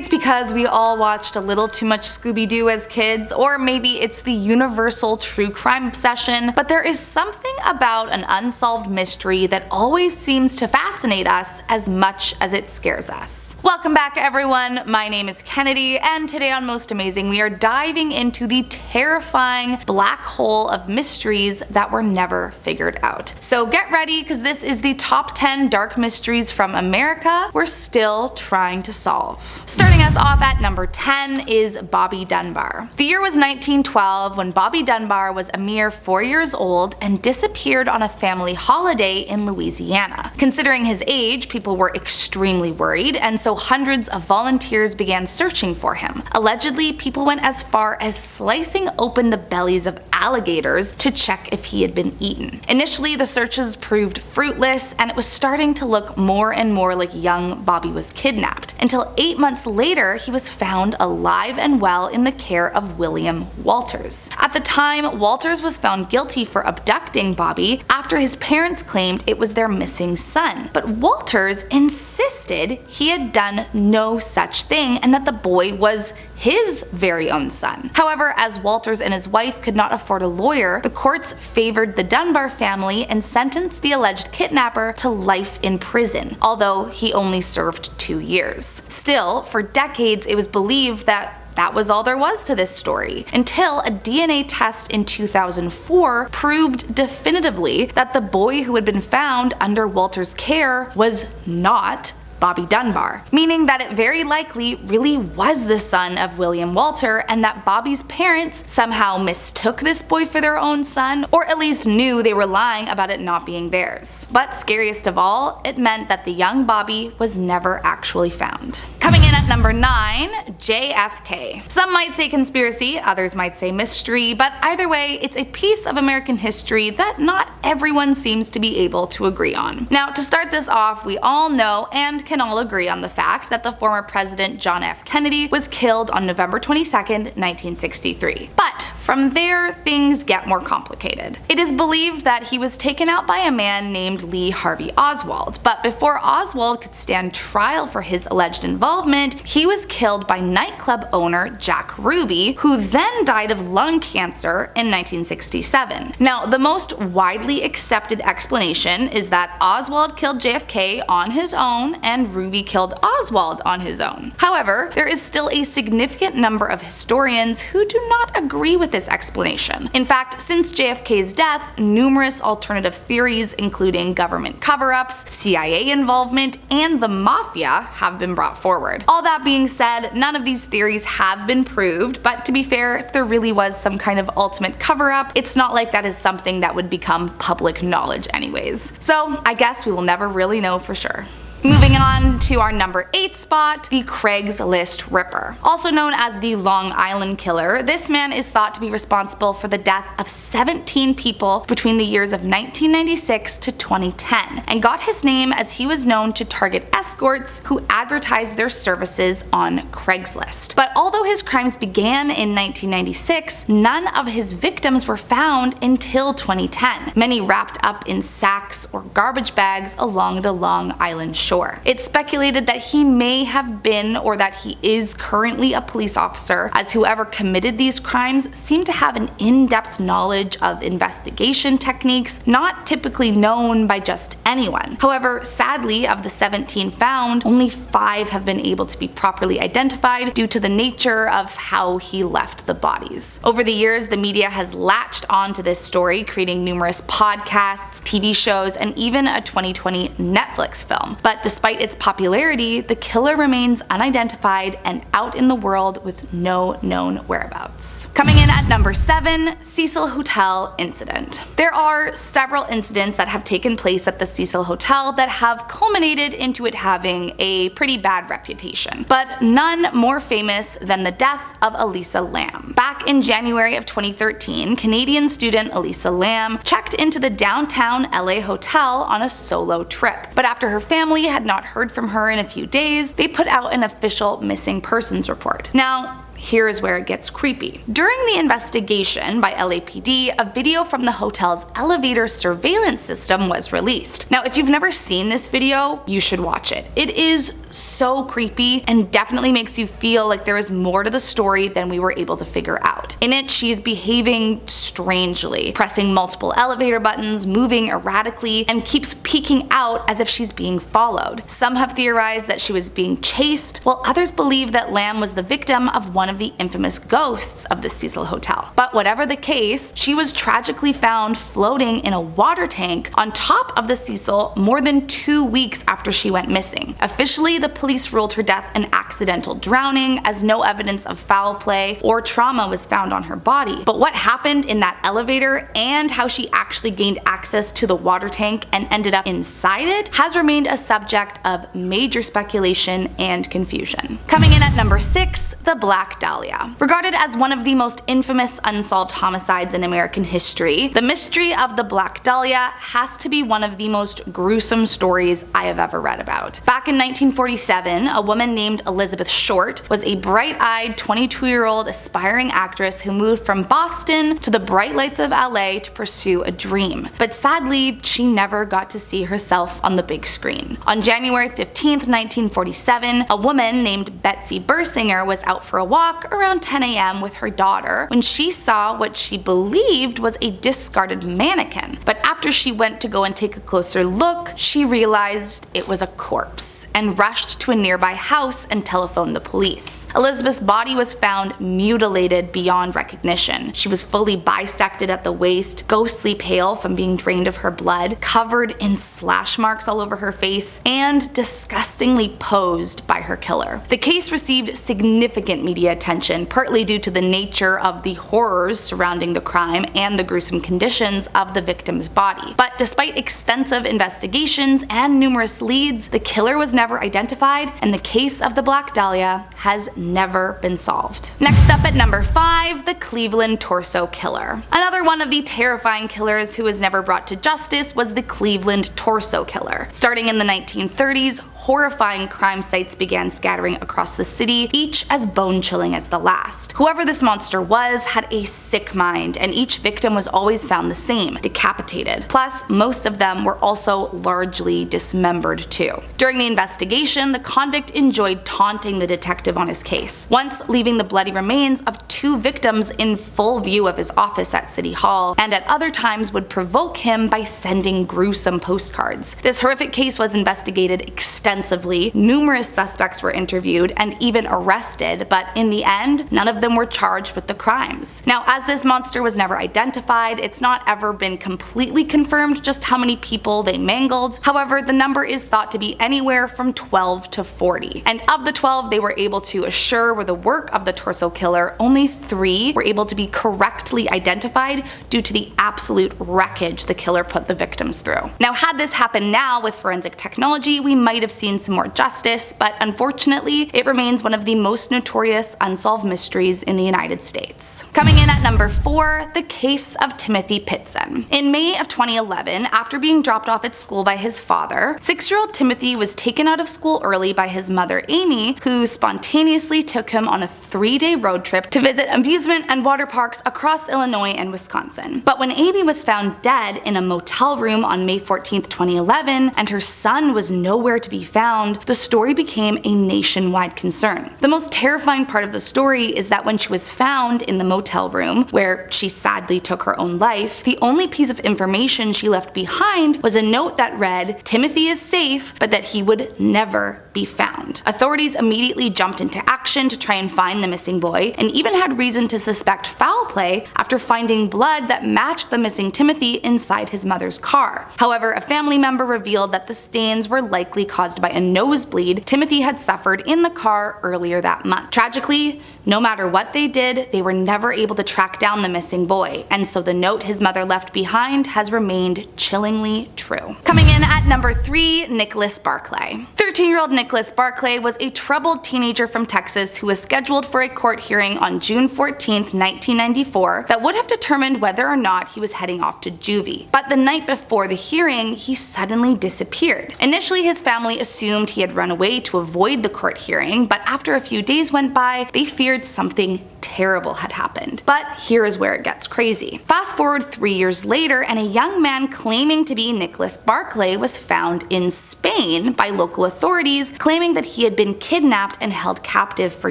it's because we all watched a little too much Scooby-Doo as kids, or maybe it's the universal true crime obsession, but there is something about an unsolved mystery that always seems to fascinate us as much as it scares us. Welcome back everyone, my name is Kennedy, and today on Most Amazing we are diving into the terrifying black hole of mysteries that were never figured out. So get ready, because this is the top 10 dark mysteries from America we're still trying to solve. Starting us off at number 10 is Bobby Dunbar. The year was 1912 when Bobby Dunbar was a mere 4 years old and disappeared on a family holiday in Louisiana. Considering his age, people were extremely worried, and so hundreds of volunteers began searching for him. Allegedly, people went as far as slicing open the bellies of alligators to check if he had been eaten. Initially, the searches proved fruitless, and it was starting to look more and more like young Bobby was kidnapped, until 8 months later he was found alive and well in the care of William Walters. At the time, Walters was found guilty for abducting Bobby after his parents claimed it was their missing son, but Walters insisted he had done no such thing and that the boy was his very own son. However, as Walters and his wife could not afford a lawyer, the courts favored the Dunbar family and sentenced the alleged kidnapper to life in prison, although he only served 2 years. Still, for decades it was believed that was all there was to this story, until a DNA test in 2004 proved definitively that the boy who had been found under Walter's care was not Bobby Dunbar, meaning that it very likely really was the son of William Walter, and that Bobby's parents somehow mistook this boy for their own son, or at least knew they were lying about it not being theirs. But scariest of all, it meant that the young Bobby was never actually found. Coming in at number 9, JFK. Some might say conspiracy, others might say mystery, but either way, it's a piece of American history that not everyone seems to be able to agree on. Now, to start this off, we all know and can all agree on the fact that the former President John F. Kennedy was killed on November 22nd, 1963. But from there, things get more complicated. It is believed that he was taken out by a man named Lee Harvey Oswald, but before Oswald could stand trial for his alleged involvement, he was killed by nightclub owner Jack Ruby, who then died of lung cancer in 1967. Now, the most widely accepted explanation is that Oswald killed JFK on his own and Ruby killed Oswald on his own. However, there is still a significant number of historians who do not agree with this explanation. In fact, since JFK's death, numerous alternative theories including government cover-ups, CIA involvement, and the mafia have been brought forward. All that being said, none of these theories have been proved, but to be fair, if there really was some kind of ultimate cover-up, it's not like that is something that would become public knowledge anyways. So I guess we will never really know for sure. Moving on to our number 8 spot, the Craigslist Ripper. Also known as the Long Island Killer, this man is thought to be responsible for the death of 17 people between the years of 1996 to 2010, and got his name as he was known to target escorts who advertised their services on Craigslist. But although his crimes began in 1996, none of his victims were found until 2010, many wrapped up in sacks or garbage bags along the Long Island shore. It's speculated that he may have been, or that he is currently, a police officer, as whoever committed these crimes seemed to have an in-depth knowledge of investigation techniques not typically known by just anyone. However, sadly, of the 17 found, only 5 have been able to be properly identified due to the nature of how he left the bodies. Over the years, the media has latched onto this story, creating numerous podcasts, TV shows, and even a 2020 Netflix film. But despite its popularity, the killer remains unidentified and out in the world with no known whereabouts. Coming in at number 7, Cecil Hotel Incident. There are several incidents that have taken place at the Cecil Hotel that have culminated into it having a pretty bad reputation, but none more famous than the death of Elisa Lam. Back in January of 2013, Canadian student Elisa Lam checked into the downtown LA hotel on a solo trip, but after her family had not heard from her in a few days, they put out an official missing persons report. Now, here is where it gets creepy. During the investigation by LAPD, a video from the hotel's elevator surveillance system was released. Now, if you've never seen this video, you should watch it. It is so creepy and definitely makes you feel like there is more to the story than we were able to figure out. In it, she's behaving strangely, pressing multiple elevator buttons, moving erratically, and keeps peeking out as if she's being followed. Some have theorized that she was being chased, while others believe that Lam was the victim of one of the infamous ghosts of the Cecil Hotel. But whatever the case, she was tragically found floating in a water tank on top of the Cecil more than 2 weeks after she went missing. Officially, the police ruled her death an accidental drowning, as no evidence of foul play or trauma was found on her body. But what happened in that elevator and how she actually gained access to the water tank and ended up inside it has remained a subject of major speculation and confusion. Coming in at number 6, the Black Dahlia. Regarded as one of the most infamous unsolved homicides in American history, the mystery of the Black Dahlia has to be one of the most gruesome stories I have ever read about. Back in 1947, a woman named Elizabeth Short was a bright-eyed 22-year-old aspiring actress who moved from Boston to the bright lights of LA to pursue a dream. But sadly, she never got to see herself on the big screen. On January 15, 1947, a woman named Betsy Bersinger was out for a walk around 10 a.m. with her daughter when she saw what she believed was a discarded mannequin. But after she went to go and take a closer look, she realized it was a corpse and rushed to a nearby house and telephoned the police. Elizabeth's body was found mutilated beyond recognition. She was fully bisected at the waist, ghostly pale from being drained of her blood, covered in slash marks all over her face, and disgustingly posed by her killer. The case received significant media attention, partly due to the nature of the horrors surrounding the crime and the gruesome conditions of the victim's body. But despite extensive investigations and numerous leads, the killer was never identified, and the case of the Black Dahlia has never been solved. Next up at number 5, the Cleveland Torso Killer. Another one of the terrifying killers who was never brought to justice was the Cleveland Torso Killer. Starting in the 1930s, horrifying crime sites began scattering across the city, each as bone-chilling as the last. Whoever this monster was had a sick mind, and each victim was always found the same, decapitated. Plus, most of them were also largely dismembered too. During the investigation, the convict enjoyed taunting the detective on his case, once leaving the bloody remains of 2 victims in full view of his office at City Hall, and at other times would provoke him by sending gruesome postcards. This horrific case was investigated extensively, numerous suspects were interviewed and even arrested, but in the end, none of them were charged with the crimes. Now, as this monster was never identified, it's not ever been completely confirmed just how many people they mangled. However, the number is thought to be anywhere from 12 to 40. And of the 12 they were able to assure were the work of the torso killer, only 3 were able to be correctly identified due to the absolute wreckage the killer put the victims through. Now, had this happened now with forensic technology, we might have seen some more justice, but unfortunately, it remains one of the most notorious unsolved mysteries in the United States. Coming in at number 4, the case of Timothy Pitzen. In May of 2011, after being dropped off at school by his father, 6-year-old Timothy was taken out of school early by his mother Amy, who spontaneously took him on a 3-day road trip to visit amusement and water parks across Illinois and Wisconsin. But when Amy was found dead in a motel room on May 14, 2011, and her son was nowhere to be found, the story became a nationwide concern. The most terrifying part of the story is that when she was found in the motel room, where she sadly took her own life, the only piece of information she left behind was a note that read, "Timothy is safe, but that he would never be found." Authorities immediately jumped into action to try and find the missing boy, and even had reason to suspect foul play after finding blood that matched the missing Timothy inside his mother's car. However, a family member revealed that the stains were likely caused by a nosebleed Timothy had suffered in the car earlier that month. Tragically, no matter what they did, they were never able to track down the missing boy, and so the note his mother left behind has remained chillingly true. Coming in at number 3, Nicolas Barclay. 13-year-old Nicolas Barclay was a troubled teenager from Texas who was scheduled for a court hearing on June 14, 1994 that would have determined whether or not he was heading off to juvie. But the night before the hearing, he suddenly disappeared. Initially, his family assumed he had run away to avoid the court hearing, but after a few days went by, they feared something terrible had happened. But here is where it gets crazy. Fast forward 3 years later, and a young man claiming to be Nicolas Barclay was found in Spain by local authorities, claiming that he had been kidnapped and held captive for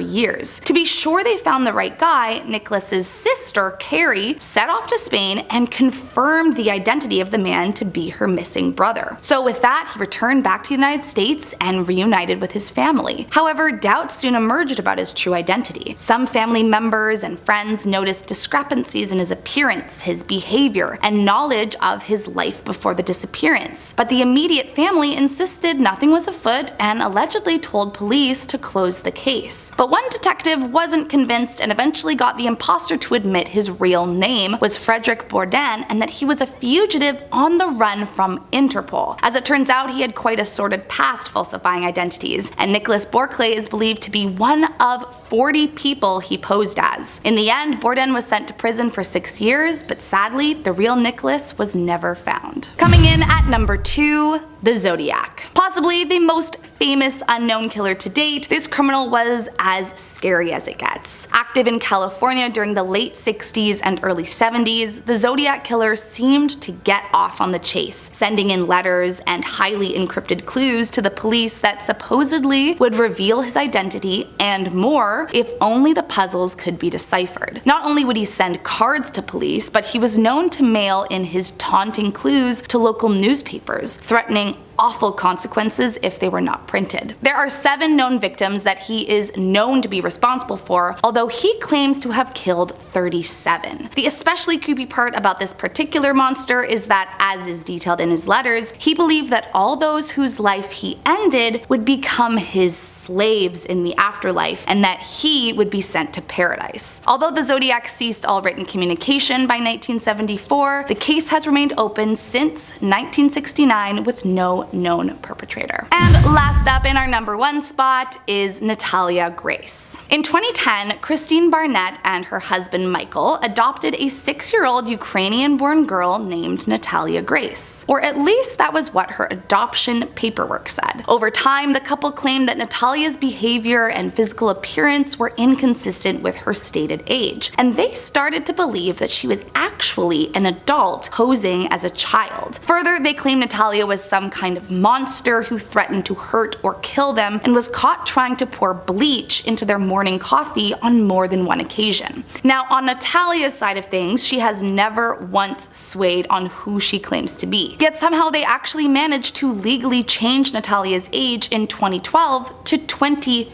years. To be sure they found the right guy, Nicolas's sister, Carrie, set off to Spain and confirmed the identity of the man to be her missing brother. So with that, he returned back to the United States and reunited with his family. However, doubts soon emerged about his true identity. Some family members and friends noticed discrepancies in his appearance, his behavior, and knowledge of his life before the disappearance. But the immediate family insisted nothing was afoot and allegedly told police to close the case. But one detective wasn't convinced and eventually got the imposter to admit his real name was Frederick Bourdin and that he was a fugitive on the run from Interpol. As it turns out, he had quite a sordid past falsifying identities, and Nicolas Barclay is believed to be one of 40 people he posed as. In the end, Bourdin was sent to prison for 6 years, but sadly, the real Nicolas was never found. Coming in at number 2, the Zodiac. Possibly the most famous unknown killer to date, this criminal was as scary as it gets. Active in California during the late 60s and early 70s, the Zodiac killer seemed to get off on the chase, sending in letters and highly encrypted clues to the police that supposedly would reveal his identity and more if only the puzzles could be deciphered. Not only would he send cards to police, but he was known to mail in his taunting clues to local newspapers, threatening awful consequences if they were not printed. There are 7 known victims that he is known to be responsible for, although he claims to have killed 37. The especially creepy part about this particular monster is that, as is detailed in his letters, he believed that all those whose life he ended would become his slaves in the afterlife, and that he would be sent to paradise. Although the Zodiac ceased all written communication by 1974, the case has remained open since 1969 with no known perpetrator. And last up in our number 1 spot is Natalia Grace. In 2010, Christine Barnett and her husband Michael adopted a 6-year-old Ukrainian-born girl named Natalia Grace. Or at least that was what her adoption paperwork said. Over time, the couple claimed that Natalia's behavior and physical appearance were inconsistent with her stated age, and they started to believe that she was actually an adult posing as a child. Further, they claimed Natalia was some kind of monster who threatened to hurt or kill them and was caught trying to pour bleach into their morning coffee on more than one occasion. Now, on Natalia's side of things, she has never once swayed on who she claims to be. Yet somehow they actually managed to legally change Natalia's age in 2012 to 22.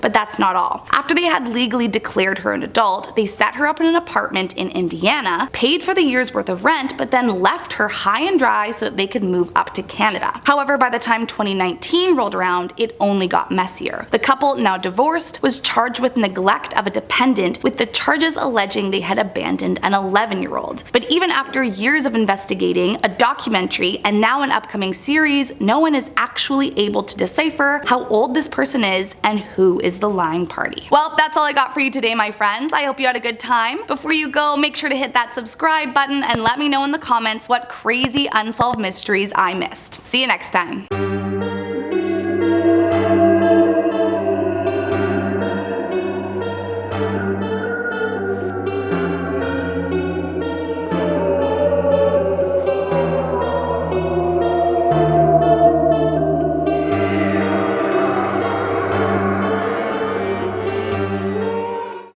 But that's not all. After they had legally declared her an adult, they set her up in an apartment in Indiana, paid for the year's worth of rent, but then left her high and dry so that they could move up to Canada. However, by the time 2019 rolled around, it only got messier. The couple, now divorced, was charged with neglect of a dependent, with the charges alleging they had abandoned an 11-year-old. But even after years of investigating, a documentary, and now an upcoming series, no one is actually able to decipher how old this person is and who is the lying party. Well, that's all I got for you today, my friends. I hope you had a good time. Before you go, make sure to hit that subscribe button and let me know in the comments what crazy unsolved mysteries I missed. See you next time.